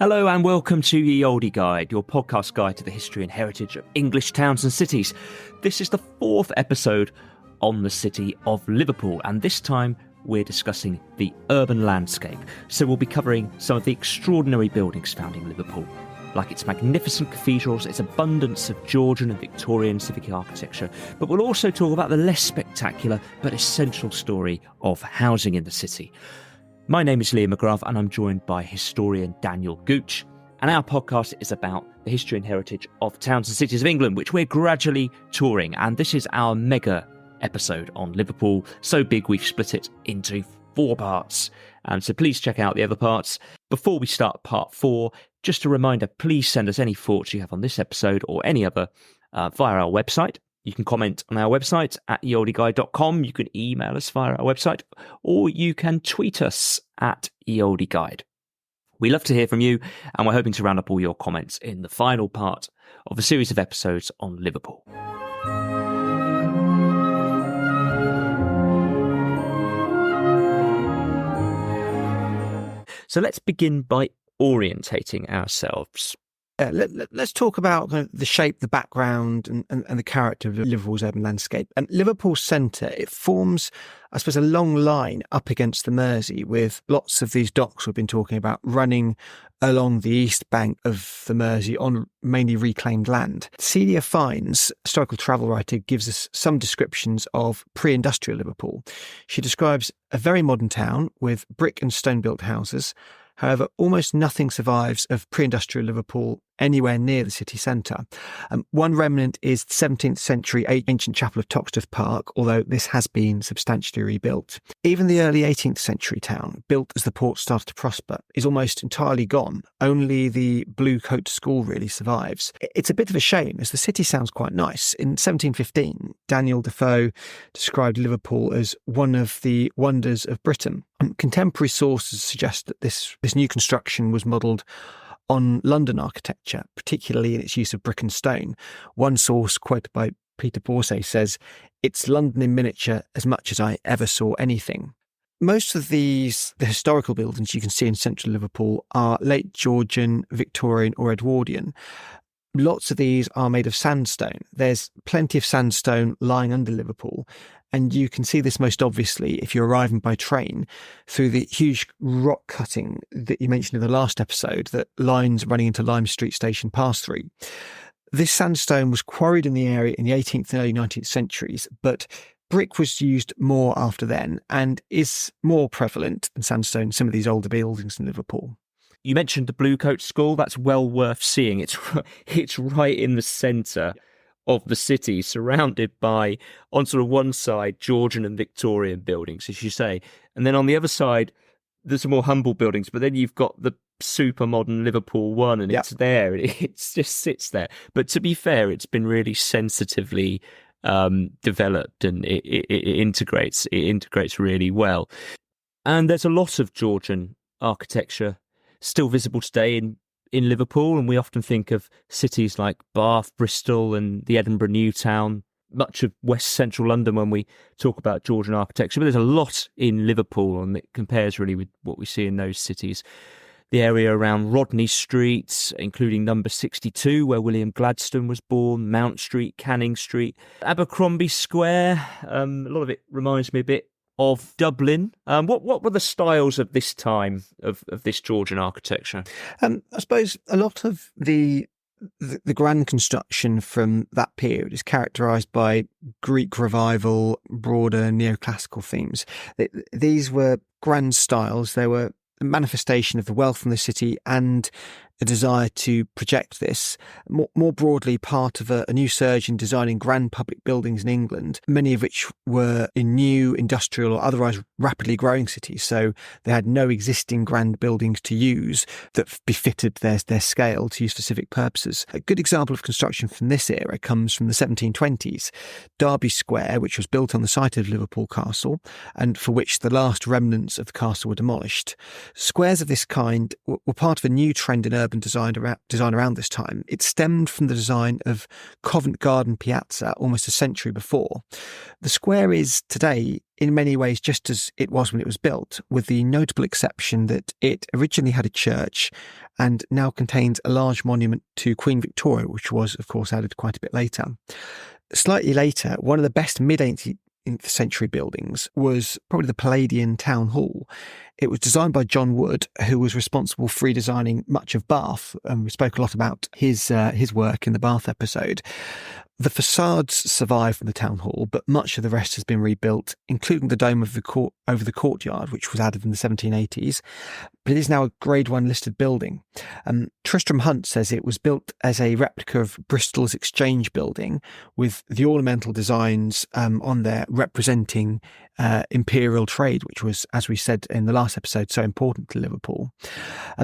Hello and welcome to Ye Olde Guide, your podcast guide to the history and heritage of English towns and cities. This is the fourth episode on the city of Liverpool, and this time we're discussing the urban landscape. So we'll be covering some of the extraordinary buildings found in Liverpool, like its magnificent cathedrals, its abundance of Georgian and Victorian civic architecture, but we'll also talk about the less spectacular but essential story of housing in the city. My name is Liam McGrath and I'm joined by historian Daniel Gooch, and our podcast is about the history and heritage of towns and cities of England, which we're gradually touring, and this is our mega episode on Liverpool, so big we've split it into 4 parts, so please check out the other parts. Before we start part 4, just a reminder, please send us any thoughts you have on this episode or any other via our website. You can comment on our website at yeoldeguide.com. You can email us via our website, or you can tweet us at yeoldeguide. We love to hear from you, and we're hoping to round up all your comments in the final part of a series of episodes on Liverpool. So let's begin by orientating ourselves. Let's talk about kind of the shape, the background and the character of Liverpool's urban landscape. And Liverpool centre, it forms, I suppose, a long line up against the Mersey, with lots of these docks we've been talking about running along the east bank of the Mersey on mainly reclaimed land. Celia Fiennes, historical travel writer, gives us some descriptions of pre-industrial Liverpool. She describes a very modern town with brick and stone-built houses. However, almost nothing survives of pre-industrial Liverpool anywhere near the city centre. One remnant is the 17th century ancient chapel of Toxteth Park, although this has been substantially rebuilt. Even the early 18th century town, built as the port started to prosper, is almost entirely gone. Only the Blue Coat School really survives. It's a bit of a shame, as the city sounds quite nice. In 1715, Daniel Defoe described Liverpool as one of the wonders of Britain. Contemporary sources suggest that this new construction was modelled on London architecture, particularly in its use of brick and stone. One source, quoted by Peter Borsay, says, "It's London in miniature as much as I ever saw anything." Most of the historical buildings you can see in central Liverpool are late Georgian, Victorian or Edwardian. Lots of these are made of sandstone. There's plenty of sandstone lying under Liverpool, and you can see this most obviously if you're arriving by train through the huge rock cutting that you mentioned in the last episode that lines running into Lime Street Station pass through. This sandstone was quarried in the area in the 18th and early 19th centuries, but brick was used more after then and is more prevalent than sandstone in some of these older buildings in Liverpool. You mentioned the Blue Coat School. That's well worth seeing. It's right in the centre of the city, surrounded by, on sort of one side, Georgian and Victorian buildings, as you say. And then on the other side, there's some more humble buildings, but then you've got the super modern Liverpool one, and it's there. It just sits there. But to be fair, it's been really sensitively developed, and it integrates really well. And there's a lot of Georgian architecture still visible today in Liverpool, and we often think of cities like Bath, Bristol and the Edinburgh New Town, much of west central London when we talk about Georgian architecture, but there's a lot in Liverpool, and it compares really with what we see in those cities. The area around Rodney Street, including number 62, where William Gladstone was born, Mount Street, Canning Street, Abercrombie Square. A lot of it reminds me a bit of Dublin. What were the styles of this time of this Georgian architecture? I suppose a lot of the grand construction from that period is characterised by Greek revival, broader neoclassical themes. These were grand styles. They were a manifestation of the wealth from the city and a desire to project this. More broadly, part of a new surge in designing grand public buildings in England, many of which were in new industrial or otherwise rapidly growing cities. So they had no existing grand buildings to use that befitted their scale to use for civic purposes. A good example of construction from this era comes from the 1720s. Derby Square, which was built on the site of Liverpool Castle and for which the last remnants of the castle were demolished. Squares of this kind were part of a new trend in urban design around this time. It stemmed from the design of Covent Garden Piazza almost a century before. The square is today in many ways just as it was when it was built, with the notable exception that it originally had a church and now contains a large monument to Queen Victoria, which was, of course, added quite a bit later. Slightly later, one of the best mid-18th century buildings was probably the Palladian Town Hall. It was designed by John Wood, who was responsible for redesigning much of Bath. We spoke a lot about his work in the Bath episode. The facades survive from the town hall, but much of the rest has been rebuilt, including the dome of the over the courtyard, which was added in the 1780s. But it is now a Grade 1 listed building. Tristram Hunt says it was built as a replica of Bristol's Exchange building, with the ornamental designs on there representing imperial trade, which was, as we said in the last episode, so important to Liverpool.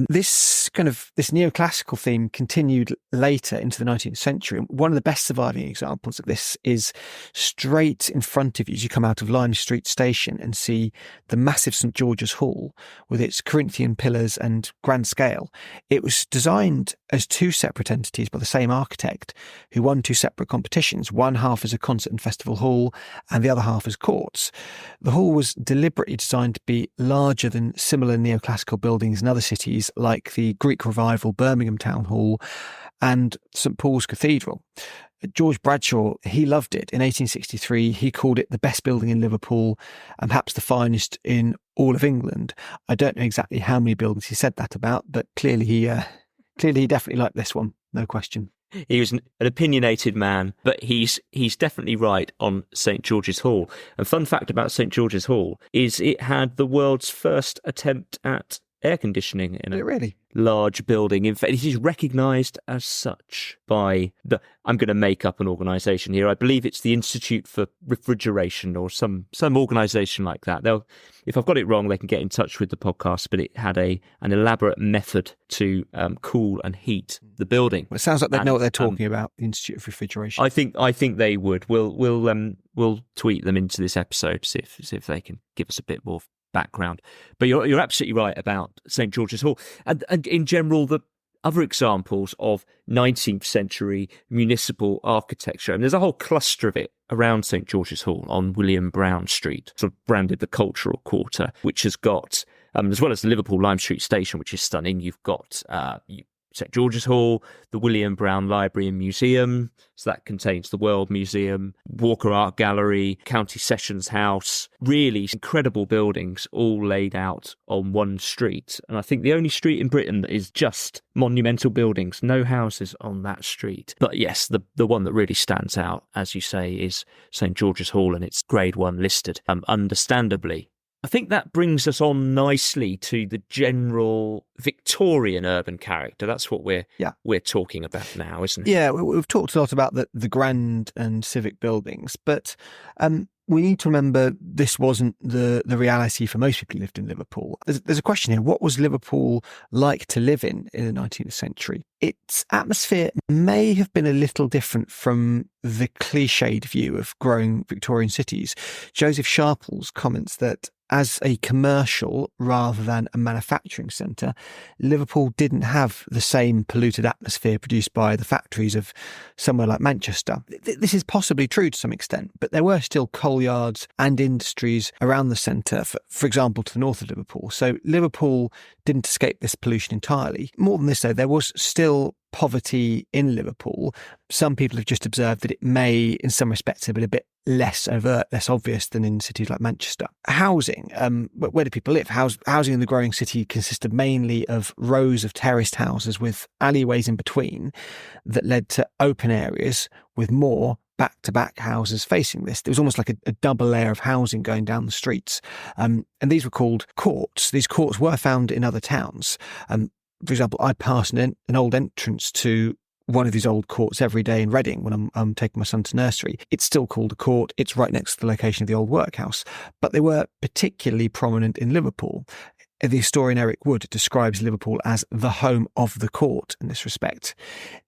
This neoclassical theme continued later into the 19th century. One of the best surviving examples of this is straight in front of you as you come out of Lime Street Station and see the massive St George's Hall with its Corinthian pillars and grand scale. It was designed as two separate entities by the same architect, who won two separate competitions, one half as a concert and festival hall and the other half as courts. The hall was deliberately designed to be larger than similar neoclassical buildings in other cities like the Greek Revival Birmingham Town Hall and St Paul's Cathedral. George Bradshaw, he loved it. In 1863, he called it the best building in Liverpool and perhaps the finest in all of England. I don't know exactly how many buildings he said that about, but clearly he definitely liked this one, no question. He was an opinionated man, but he's definitely right on St George's Hall. And fun fact about St George's Hall is it had the world's first attempt at air conditioning in a large building. In fact, it is recognised as such by I'm going to make up an organisation here. I believe it's the Institute for Refrigeration or some organisation like that. If I've got it wrong, they can get in touch with the podcast, but it had an elaborate method to cool and heat the building. Well, it sounds like they know what they're talking about, the Institute of Refrigeration. I think they would. We'll tweet them into this episode, see if they can give us a bit more background. But you're absolutely right about St George's Hall. And in general, the other examples of 19th century municipal architecture, and there's a whole cluster of it around St George's Hall on William Brown Street, sort of branded the Cultural Quarter, which has got, as well as the Liverpool Lime Street Station, which is stunning, you've got St George's Hall, the William Brown Library and Museum, so that contains the World Museum, Walker Art Gallery, County Sessions House, really incredible buildings all laid out on one street. And I think the only street in Britain that is just monumental buildings, no houses on that street. But yes, the one that really stands out, as you say, is St George's Hall, and it's Grade 1 listed, understandably. I think that brings us on nicely to the general Victorian urban character. That's what we're talking about now, isn't it? Yeah, we've talked a lot about the grand and civic buildings, but we need to remember this wasn't the reality for most people who lived in Liverpool. There's a question here. What was Liverpool like to live in the 19th century? Its atmosphere may have been a little different from the cliched view of growing Victorian cities. Joseph Sharples comments that as a commercial rather than a manufacturing centre, Liverpool didn't have the same polluted atmosphere produced by the factories of somewhere like Manchester. This is possibly true to some extent, but there were still coal yards and industries around the centre, for example, to the north of Liverpool. So Liverpool didn't escape this pollution entirely. More than this, though, there was still poverty in Liverpool. Some people have just observed that it may, in some respects, have been a bit less overt, less obvious than in cities like Manchester. Housing, where do people live? Housing in the growing city consisted mainly of rows of terraced houses with alleyways in between that led to open areas with more back-to-back houses facing this. There was almost like a double layer of housing going down the streets. And these were called courts. These courts were found in other towns. For example, I pass an old entrance to one of these old courts every day in Reading when I'm taking my son to nursery. It's still called a court. It's right next to the location of the old workhouse. But they were particularly prominent in Liverpool. The historian Eric Wood describes Liverpool as the home of the court in this respect.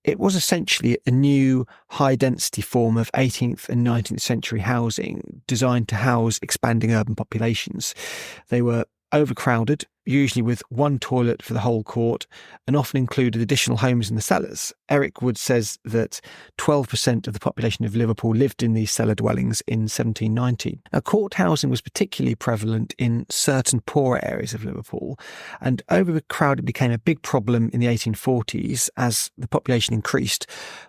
It was essentially a new high-density form of 18th and 19th century housing designed to house expanding urban populations. They were overcrowded, usually with one toilet for the whole court, and often included additional homes in the cellars. Eric Wood says that 12% of the population of Liverpool lived in these cellar dwellings in 1790. Now, court housing was particularly prevalent in certain poorer areas of Liverpool, and overcrowding became a big problem in the 1840s as the population increased,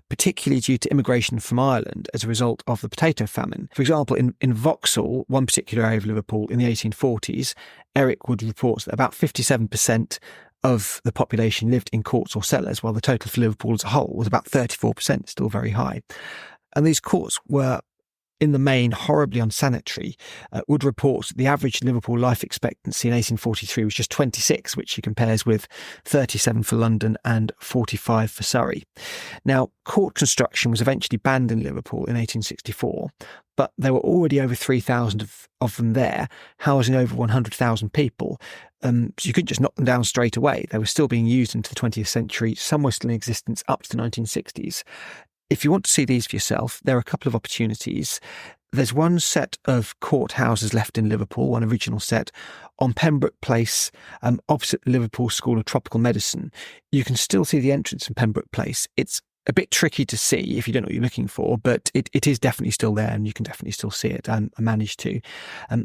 particularly due to immigration from Ireland as a result of the potato famine. For example, in Vauxhall, one particular area of Liverpool in the 1840s, Eric Wood reports that about 57% of the population lived in courts or cellars, while the total for Liverpool as a whole was about 34%, still very high. And these courts were, in the main, horribly unsanitary. Wood reports that the average Liverpool life expectancy in 1843 was just 26, which he compares with 37 for London and 45 for Surrey. Now, court construction was eventually banned in Liverpool in 1864, but there were already over 3,000 of them there, housing over 100,000 people. So you couldn't just knock them down straight away. They were still being used into the 20th century. Some were still in existence up to the 1960s. If you want to see these for yourself, there are a couple of opportunities. There's one set of courthouses left in Liverpool, one original set, on Pembroke Place, opposite the Liverpool School of Tropical Medicine. You can still see the entrance in Pembroke Place. It's a bit tricky to see if you don't know what you're looking for, but it is definitely still there and you can definitely still see it. I managed to.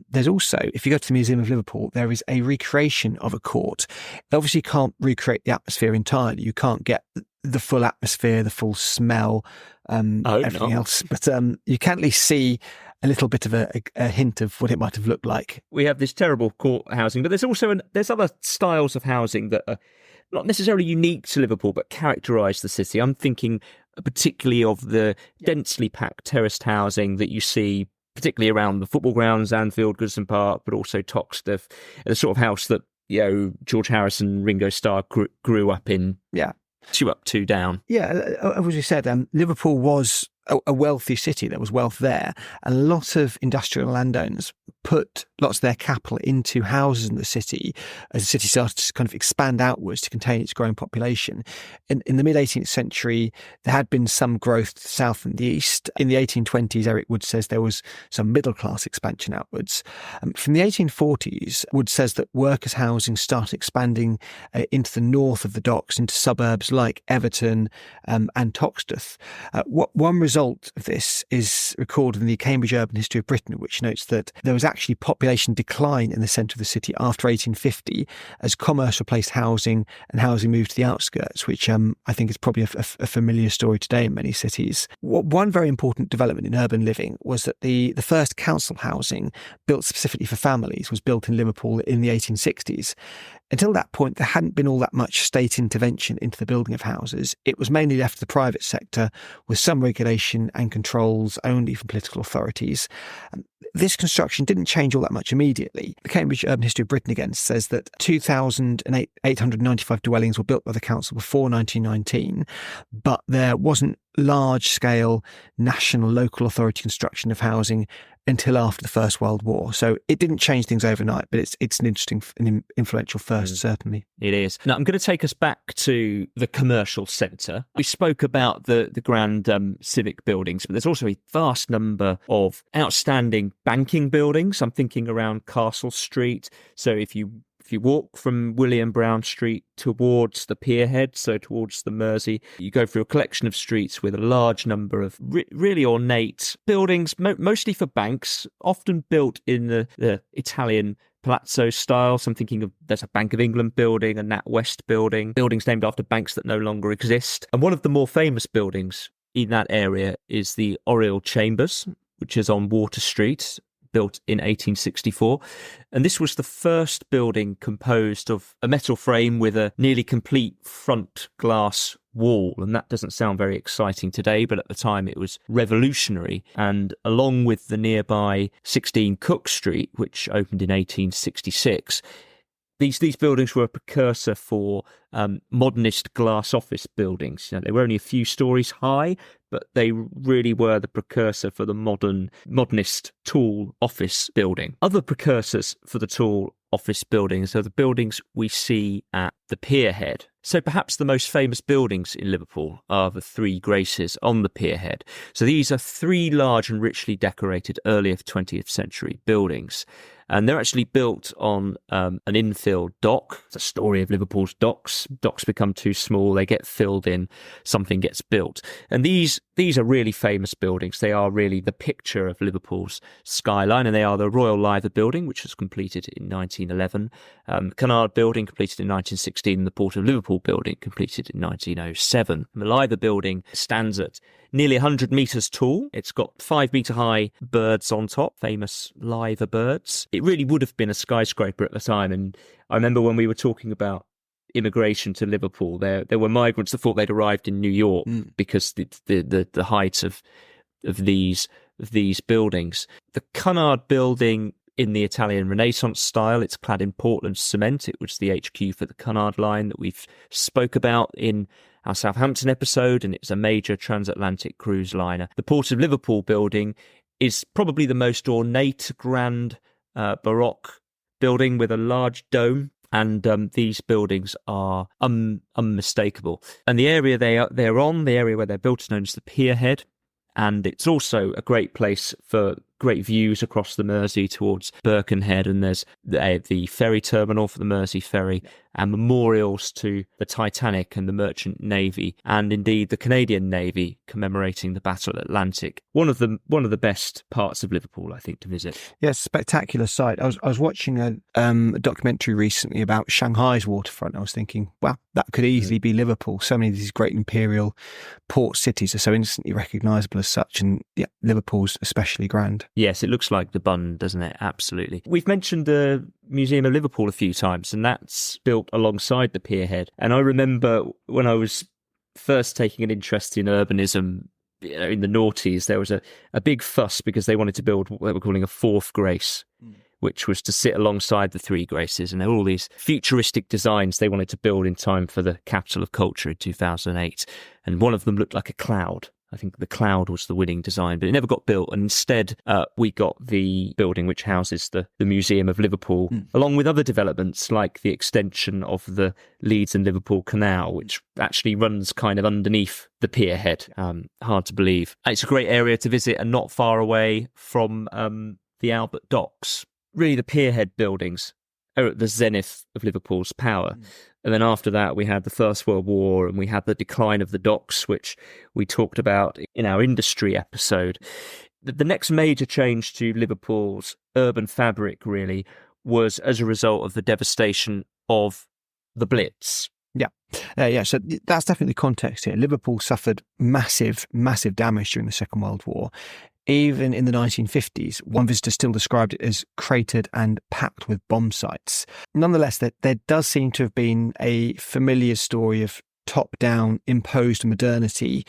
There's also, if you go to the Museum of Liverpool, there is a recreation of a court. They obviously can't recreate the atmosphere entirely. You can't get the full atmosphere, the full smell, everything else. But you can at least see a little bit of a hint of what it might have looked like. We have this terrible court housing, but there's also there's other styles of housing that are not necessarily unique to Liverpool, but characterise the city. I'm thinking particularly of the densely packed terraced housing that you see particularly around the football grounds, Anfield, Goodison Park, but also Toxteth, the sort of house that, you know, George Harrison, Ringo Starr grew up in. Yeah. 2 up, 2 down. Yeah, as you said, Liverpool was a wealthy city. There was wealth there. And a lot of industrial landowners put lots of their capital into houses in the city as the city started to kind of expand outwards to contain its growing population. In the mid-18th century, there had been some growth to the south and the east. In the 1820s, Eric Wood says there was some middle-class expansion outwards. From the 1840s, Wood says that workers' housing started expanding into the north of the docks, into suburbs like Everton and Toxteth. One result of this is recorded in the Cambridge Urban History of Britain, which notes that there was actually population decline in the centre of the city after 1850 as commerce replaced housing and housing moved to the outskirts, which I think is probably a familiar story today in many cities. One very important development in urban living was that the first council housing built specifically for families was built in Liverpool in the 1860s. Until that point, there hadn't been all that much state intervention into the building of houses. It was mainly left to the private sector with some regulation and controls only from political authorities. This construction didn't change all that much immediately. The Cambridge Urban History of Britain again says that 2,895 dwellings were built by the council before 1919, but there wasn't large-scale national local authority construction of housing until after the First World War. So it didn't change things overnight, but it's an interesting and influential first, certainly. It is. Now, I'm going to take us back to the commercial centre. We spoke about the grand civic buildings, but there's also a vast number of outstanding banking buildings. I'm thinking around Castle Street. So if you walk from William Brown Street towards the Pierhead, so towards the Mersey, you go through a collection of streets with a large number of really ornate buildings, mostly for banks, often built in the Italian palazzo style. So I'm thinking of, there's a Bank of England building, a NatWest building, buildings named after banks that no longer exist. And one of the more famous buildings in that area is the Oriel Chambers, which is on Water Street, built in 1864. And this was the first building composed of a metal frame with a nearly complete front glass wall. And that doesn't sound very exciting today, but at the time it was revolutionary. And along with the nearby 16 Cook Street, which opened in 1866, these buildings were a precursor for modernist glass office buildings. You know, they were only a few stories high, but they really were the precursor for the modernist tall office building. Other precursors for the tall office buildings are the buildings we see at the Pierhead. So perhaps the most famous buildings in Liverpool are the Three Graces on the Pierhead. So these are 3 large and richly decorated early 20th century buildings. And they're actually built on an infill dock. It's a story of Liverpool's docks. Docks become too small, they get filled in, something gets built. And these are really famous buildings. They are really the picture of Liverpool's skyline, and they are the Royal Liver Building, which was completed in 1911, Cunard Building completed in 1916, and the Port of Liverpool Building completed in 1907. And the Liver Building stands at nearly 100 metres tall. It's got 5-metre high birds on top, famous liver birds. It really would have been a skyscraper at the time. And I remember when we were talking about immigration to Liverpool, there were migrants that thought they'd arrived in New York because the height of these buildings. The Cunard Building, in the Italian Renaissance style, it's clad in Portland cement. It was the HQ for the Cunard Line that we've spoke about in our Southampton episode, and it's a major transatlantic cruise liner. The Port of Liverpool Building is probably the most ornate, grand, Baroque building with a large dome. And these buildings are unmistakable. And the area they're on, the area where they're built, is known as the Pier Head. And it's also a great place for great views across the Mersey towards Birkenhead. And there's the ferry terminal for the Mersey ferry, and memorials to the Titanic and the Merchant Navy, and indeed the Canadian Navy commemorating the Battle of Atlantic. One of the best parts of Liverpool, I think, to visit. Yes, spectacular sight. I was watching a documentary recently about Shanghai's waterfront. I was thinking, wow, that could easily be Liverpool. So many of these great imperial port cities are so instantly recognisable as such, and yeah, Liverpool's especially grand. Yes, it looks like the bun, doesn't it? Absolutely. We've mentioned the Museum of Liverpool a few times, and that's built alongside the Pier Head. And I remember when I was first taking an interest in urbanism, in the noughties, there was a big fuss because they wanted to build what they were calling a fourth Grace, which was to sit alongside the three Graces. And there were all these futuristic designs they wanted to build in time for the Capital of Culture in 2008. And one of them looked like a cloud. I think the cloud was the winning design, but it never got built. And instead, we got the building which houses the Museum of Liverpool, along with other developments like the extension of the Leeds and Liverpool Canal, which actually runs kind of underneath the Pier Head. Hard to believe. It's a great area to visit and not far away from the Albert Docks. Really, the Pier Head buildings are at the zenith of Liverpool's power. And then after that, we had the First World War, and we had the decline of the docks, which we talked about in our industry episode. The next major change to Liverpool's urban fabric, really, was as a result of the devastation of the Blitz. Yeah, so that's definitely context here. Liverpool suffered massive damage during the Second World War. Even in the 1950s, one visitor still described it as cratered and packed with bomb sites. Nonetheless, there does seem to have been a familiar story of top-down imposed modernity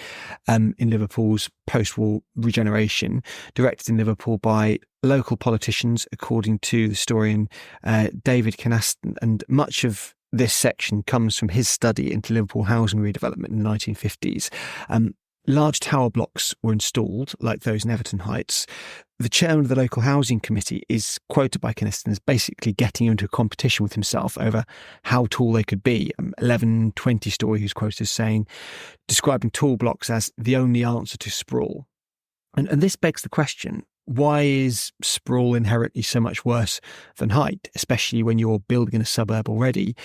in Liverpool's post-war regeneration, directed in Liverpool by local politicians, according to the historian David Kynaston. And much of this section comes from his study into Liverpool housing redevelopment in the 1950s. Large tower blocks were installed, like those in Everton Heights. The chairman of the local housing committee is quoted by Kynaston as basically getting into a competition with himself over how tall they could be. 11, 20 story, who's quoted as saying, describing tall blocks as the only answer to sprawl. And this begs the question, why is sprawl inherently so much worse than height, especially when you're building in a suburb already?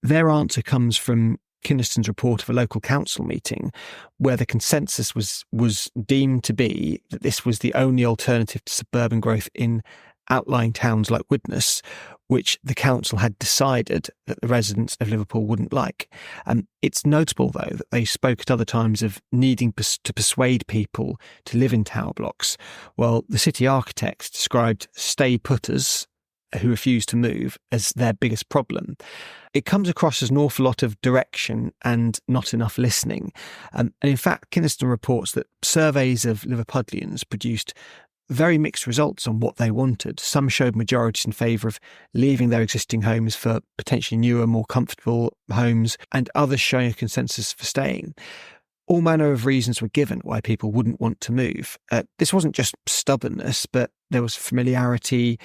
Their answer comes from Kynaston's report of a local council meeting, where the consensus was deemed to be that this was the only alternative to suburban growth in outlying towns like Widnes, which the council had decided that the residents of Liverpool wouldn't like. It's notable, though, that they spoke at other times of needing to persuade people to live in tower blocks, while the city architects described stay-putters who refused to move as their biggest problem. It comes across as an awful lot of direction and not enough listening. And in fact, Kynaston reports that surveys of Liverpudlians produced very mixed results on what they wanted. Some showed majorities in favour of leaving their existing homes for potentially newer, more comfortable homes, and others showing a consensus for staying. All manner of reasons were given why people wouldn't want to move. This wasn't just stubbornness, but there was familiarity,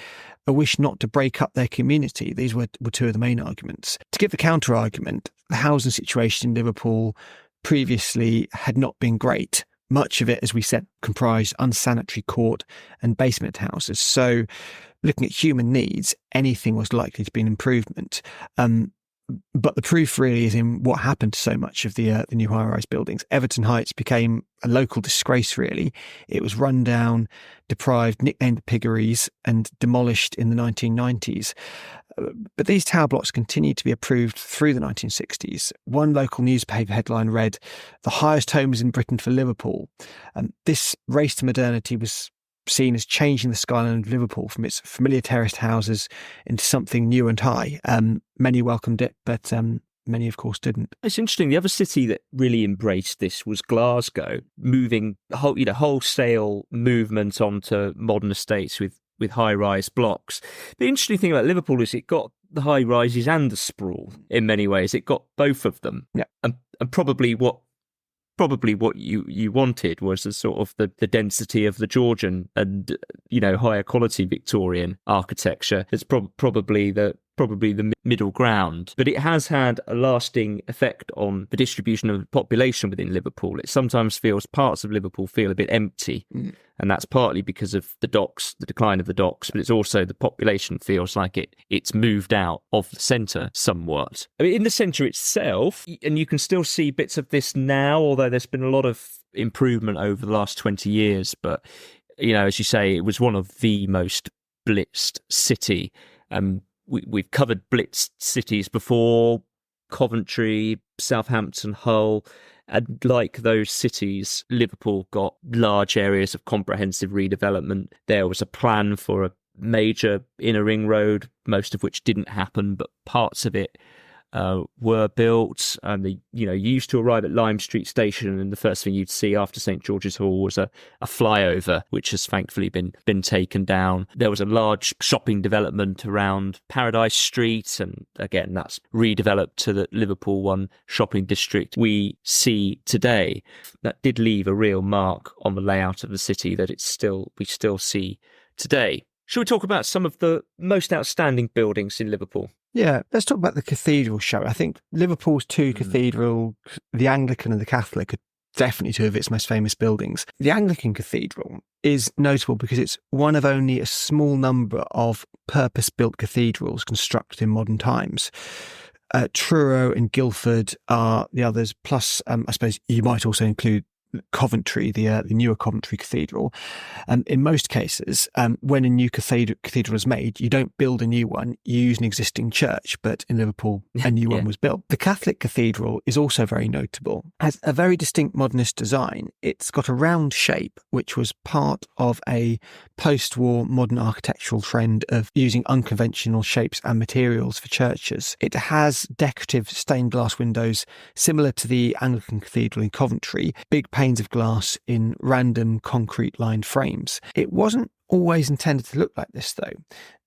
a wish not to break up their community. These were two of the main arguments. To give the counter-argument, the housing situation in Liverpool previously had not been great. much of it, as we said, comprised unsanitary court and basement houses. So looking at human needs, anything was likely to be an improvement. But the proof really is in what happened to so much of the new high-rise buildings. Everton Heights became a local disgrace, really. It was run down, deprived, nicknamed the Piggeries, and demolished in the 1990s. But these tower blocks continued to be approved through the 1960s. One local newspaper headline read, "The highest homes in Britain for Liverpool." This race to modernity was seen as changing the skyline of Liverpool from its familiar terraced houses into something new and high. Many welcomed it, but many, of course, didn't. It's interesting. The other city that really embraced this was Glasgow, moving wholesale movement onto modern estates with high-rise blocks. The interesting thing about Liverpool is it got the high-rises and the sprawl in many ways. It got both of them. Yeah. And probably what you wanted was the sort of the density of the Georgian and higher quality Victorian architecture. It's probably the middle ground, but it has had a lasting effect on the distribution of the population within Liverpool. It sometimes feels parts of Liverpool feel a bit empty, and that's partly because of the docks, the decline of the docks, but it's also the population feels like it's moved out of the centre somewhat. I mean, in the centre itself, and you can still see bits of this now, although there's been a lot of improvement over the last 20 years. But, as you say, it was one of the most blitzed city. We've covered blitzed cities before, Coventry, Southampton, Hull, and like those cities, Liverpool got large areas of comprehensive redevelopment. There was a plan for a major inner ring road, most of which didn't happen, but parts of it were built. And you used to arrive at Lime Street Station, and the first thing you'd see after St George's Hall was a flyover, which has thankfully been taken down. There was a large shopping development around Paradise Street, and again that's redeveloped to the Liverpool One shopping district we see today. That did leave a real mark on the layout of the city that we still see today. Should we talk about some of the most outstanding buildings in Liverpool? Yeah, let's talk about the cathedral show. I think Liverpool's two cathedrals, the Anglican and the Catholic, are definitely two of its most famous buildings. The Anglican Cathedral is notable because it's one of only a small number of purpose-built cathedrals constructed in modern times. Truro and Guildford are the others, plus I suppose you might also include Coventry, the newer Coventry Cathedral. In most cases, when a new cathedral is made, you don't build a new one, you use an existing church, but in Liverpool, a new one was built. The Catholic Cathedral is also very notable. It has a very distinct modernist design. It's got a round shape, which was part of a post-war modern architectural trend of using unconventional shapes and materials for churches. It has decorative stained glass windows similar to the Anglican Cathedral in Coventry, big panes of glass in random concrete-lined frames. It wasn't always intended to look like this, though.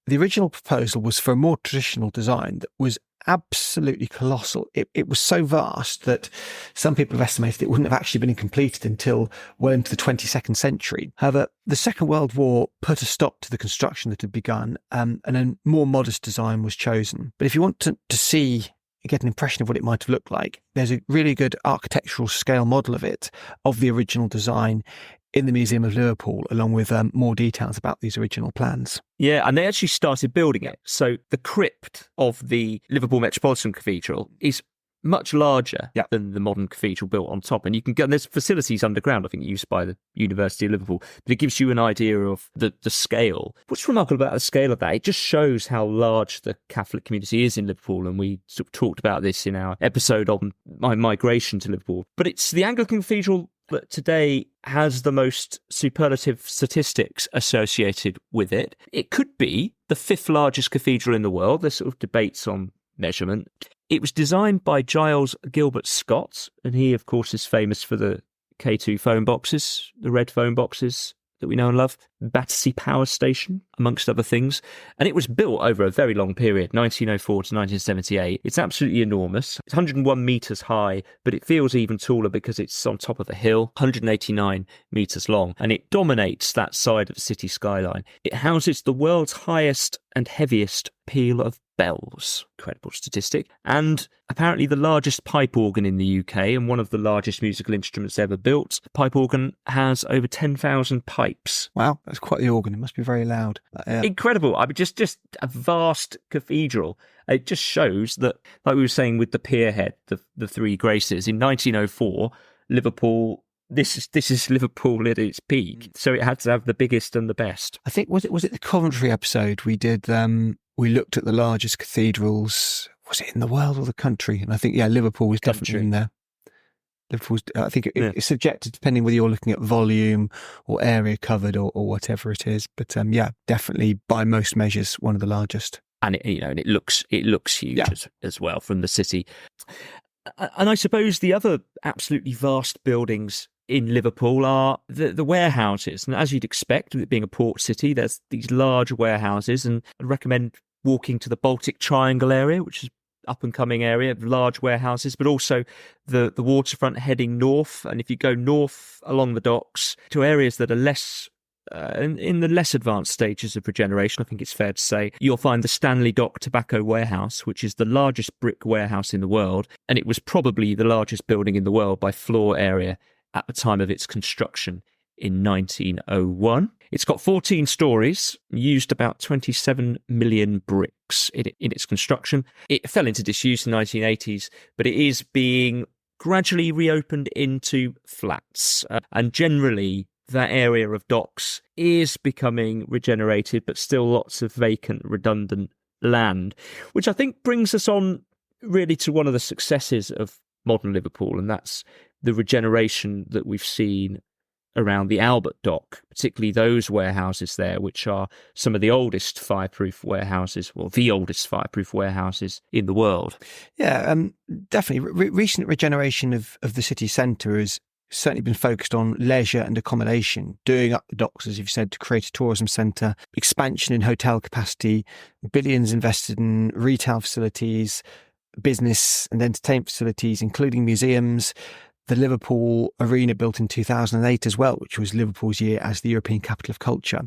The original proposal was for a more traditional design that was absolutely colossal. It was so vast that some people have estimated it wouldn't have actually been completed until well into the 22nd century. However, the Second World War put a stop to the construction that had begun, and a more modest design was chosen. But if you want to get an impression of what it might have looked like, there's a really good architectural scale model of the original design in the Museum of Liverpool, along with more details about these original plans. Yeah, and they actually started building it. So the crypt of the Liverpool Metropolitan Cathedral is much larger than the modern cathedral built on top. And you can go, and there's facilities underground, I think, used by the University of Liverpool. But it gives you an idea of the scale. What's remarkable about the scale of that, it just shows how large the Catholic community is in Liverpool. And we sort of talked about this in our episode on my migration to Liverpool. But it's the Anglican Cathedral that today has the most superlative statistics associated with it. It could be the fifth largest cathedral in the world. There's sort of debates on measurement. It was designed by Giles Gilbert Scott, and he, of course, is famous for the K2 phone boxes, the red phone boxes that we know and love, Battersea Power Station, amongst other things. And it was built over a very long period, 1904 to 1978. It's absolutely enormous. It's 101 metres high, but it feels even taller because it's on top of a hill, 189 metres long, and it dominates that side of the city skyline. It houses the world's highest and heaviest peal of bells. Incredible statistic. And apparently the largest pipe organ in the UK and one of the largest musical instruments ever built. The pipe organ has over 10,000 pipes. Wow, that's quite the organ. It must be very loud. Yeah. Incredible. I mean, just a vast cathedral. It just shows that, like we were saying with the pierhead, the Three Graces, in 1904, Liverpool... This is Liverpool at its peak, so it had to have the biggest and the best. I think was it the Coventry episode we did? We looked at the largest cathedrals. Was it in the world or the country? And I think Liverpool was definitely in there. Liverpool's. I think it's subjective depending whether you're looking at volume or area covered or whatever it is. But definitely by most measures one of the largest. And it looks huge as well from the city. And I suppose the other absolutely vast buildings in Liverpool are the warehouses. And as you'd expect, with it being a port city, there's these large warehouses. And I'd recommend walking to the Baltic Triangle area, which is up and coming area of large warehouses, but also the waterfront heading north. And if you go north along the docks to areas that are less in the less advanced stages of regeneration, I think it's fair to say, you'll find the Stanley Dock Tobacco Warehouse, which is the largest brick warehouse in the world. And it was probably the largest building in the world by floor area at the time of its construction in 1901. It's got 14 stories, used about 27 million bricks in its construction. It fell into disuse in the 1980s, but it is being gradually reopened into flats. And generally, that area of docks is becoming regenerated, but still lots of vacant, redundant land, which I think brings us on really to one of the successes of modern Liverpool, and that's the regeneration that we've seen around the Albert Dock, particularly those warehouses there, which are some of the oldest fireproof warehouses, well, the oldest fireproof warehouses in the world. Yeah, definitely. Recent regeneration of the city centre has certainly been focused on leisure and accommodation, doing up the docks, as you've said, to create a tourism centre, expansion in hotel capacity, billions invested in retail facilities, business and entertainment facilities, including museums, the Liverpool Arena built in 2008 as well, which was Liverpool's year as the European capital of culture.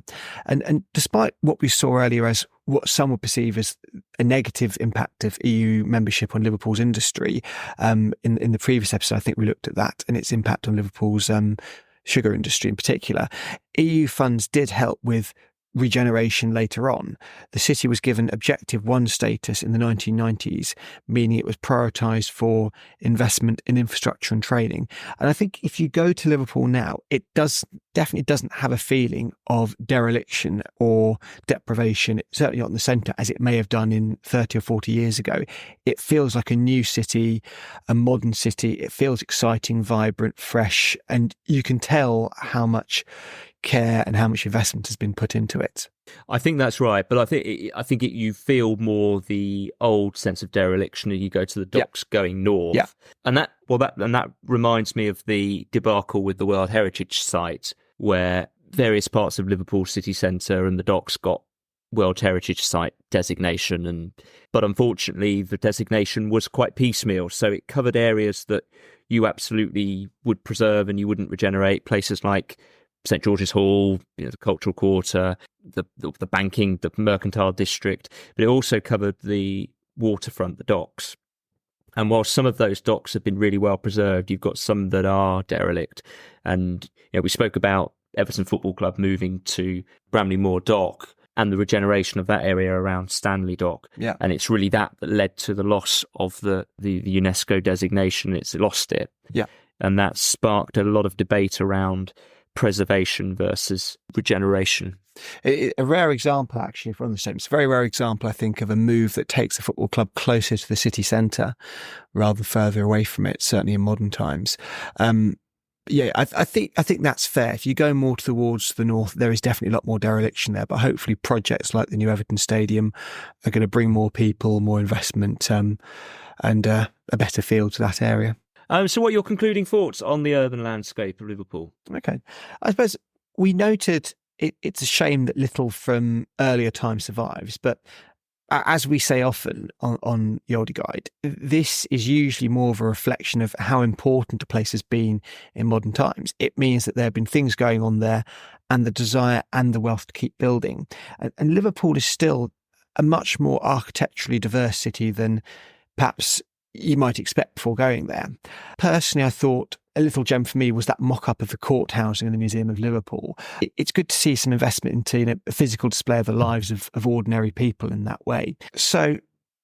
And despite what we saw earlier as what some would perceive as a negative impact of EU membership on Liverpool's industry, in the previous episode, I think we looked at that and its impact on Liverpool's sugar industry in particular. EU funds did help with regeneration later on. The city was given Objective 1 status in the 1990s, meaning it was prioritised for investment in infrastructure and training. And I think if you go to Liverpool now, it definitely doesn't have a feeling of dereliction or deprivation, certainly not in the centre, as it may have done in 30 or 40 years ago. It feels like a new city, a modern city. It feels exciting, vibrant, fresh, and you can tell how much care and how much investment has been put into it. I think that's right, but I think you feel more the old sense of dereliction as you go to the docks going north. Yeah. And that reminds me of the debacle with the World Heritage Site, where various parts of Liverpool city centre and the docks got World Heritage Site designation, but unfortunately the designation was quite piecemeal, so it covered areas that you absolutely would preserve and you wouldn't regenerate, places like St George's Hall, the Cultural Quarter, the banking, the mercantile district, but it also covered the waterfront, the docks. And while some of those docks have been really well preserved, you've got some that are derelict. And we spoke about Everton Football Club moving to Bramley Moor Dock and the regeneration of that area around Stanley Dock. Yeah. And it's really that led to the loss of the UNESCO designation. It's lost it. Yeah. And that sparked a lot of debate around preservation versus regeneration. A rare example, actually, from the statement. It's a very rare example, I think, of a move that takes a football club closer to the city centre rather than further away from it, certainly in modern times. I think that's fair. If you go more towards the north, there is definitely a lot more dereliction there, but hopefully projects like the new Everton Stadium are going to bring more people, more investment, and a better feel to that area. So what are your concluding thoughts on the urban landscape of Liverpool? Okay. I suppose we noted it's a shame that little from earlier time survives, but as we say often on Ye Olde Guide, this is usually more of a reflection of how important a place has been in modern times. It means that there have been things going on there and the desire and the wealth to keep building. And Liverpool is still a much more architecturally diverse city than perhaps you might expect before going there. Personally, I thought a little gem for me was that mock-up of the court housing in the Museum of Liverpool. It's good to see some investment into a physical display of the lives of ordinary people in that way. So,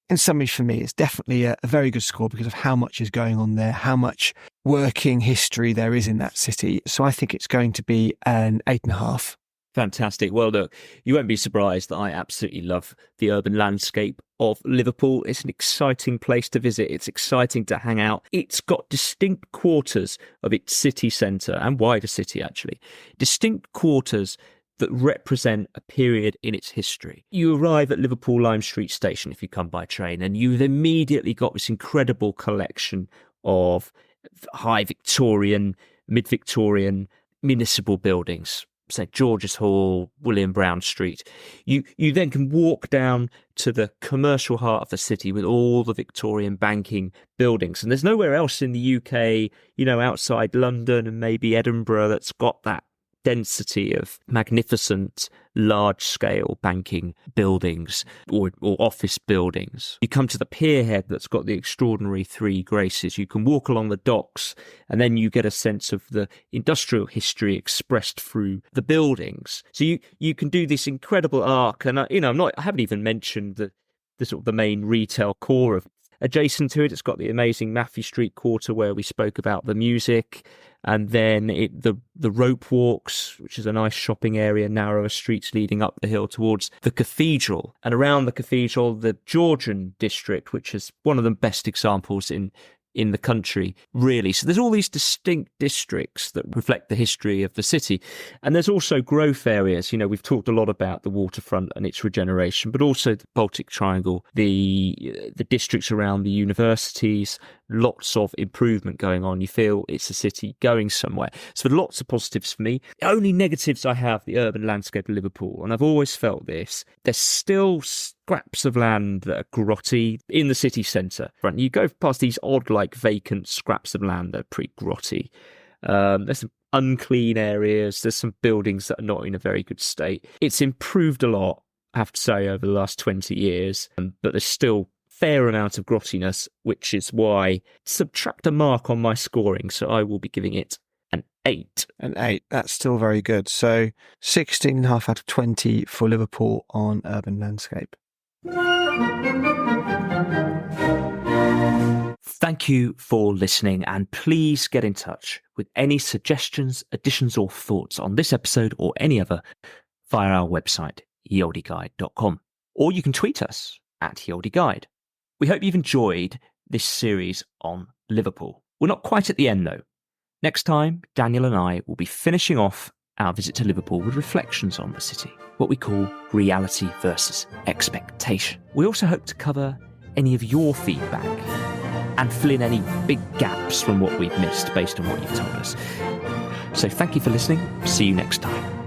in summary for me, it's definitely a very good score because of how much is going on there, how much working history there is in that city. So I think it's going to be an 8.5. Fantastic. Well, look, you won't be surprised that I absolutely love the urban landscape of Liverpool. It's an exciting place to visit. It's exciting to hang out. It's got distinct quarters of its city centre and wider city, actually. Distinct quarters that represent a period in its history. You arrive at Liverpool Lime Street Station if you come by train, and you've immediately got this incredible collection of high Victorian, mid-Victorian municipal buildings. St George's Hall, William Brown Street. You then can walk down to the commercial heart of the city with all the Victorian banking buildings. And there's nowhere else in the UK, outside London and maybe Edinburgh, that's got that density of magnificent, large-scale banking buildings or office buildings. You come to the pierhead that's got the extraordinary Three Graces. You can walk along the docks, and then you get a sense of the industrial history expressed through the buildings. So you can do this incredible arc, and I haven't even mentioned the sort of the main retail core of. Adjacent to it, it's got the amazing Maffei Street quarter where we spoke about the music, and then the rope walks, which is a nice shopping area, narrower streets leading up the hill towards the cathedral. And around the cathedral, the Georgian district, which is one of the best examples in the country, really. So there's all these distinct districts that reflect the history of the city. And there's also growth areas. We've talked a lot about the waterfront and its regeneration, but also the Baltic Triangle, the districts around the universities, lots of improvement going on. You feel it's a city going somewhere. So lots of positives for me. The only negatives I have, the urban landscape of Liverpool, and I've always felt this, there's still scraps of land that are grotty in the city centre. You go past these odd, vacant scraps of land that are pretty grotty. There's some unclean areas. There's some buildings that are not in a very good state. It's improved a lot, I have to say, over the last 20 years, but there's still fair amount of grottiness, which is why subtract a mark on my scoring. So I will be giving it an 8. An 8. That's still very good. So 16.5 out of 20 for Liverpool on urban landscape. Thank you for listening, and please get in touch with any suggestions, additions or thoughts on this episode or any other via our website, yeoldeguide.com. Or you can tweet us at yeoldeguide. We hope you've enjoyed this series on Liverpool. We're not quite at the end though. Next time, Daniel and I will be finishing off our visit to Liverpool with reflections on the city, what we call reality versus expectation. We also hope to cover any of your feedback and fill in any big gaps from what we've missed based on what you've told us. So thank you for listening. See you next time.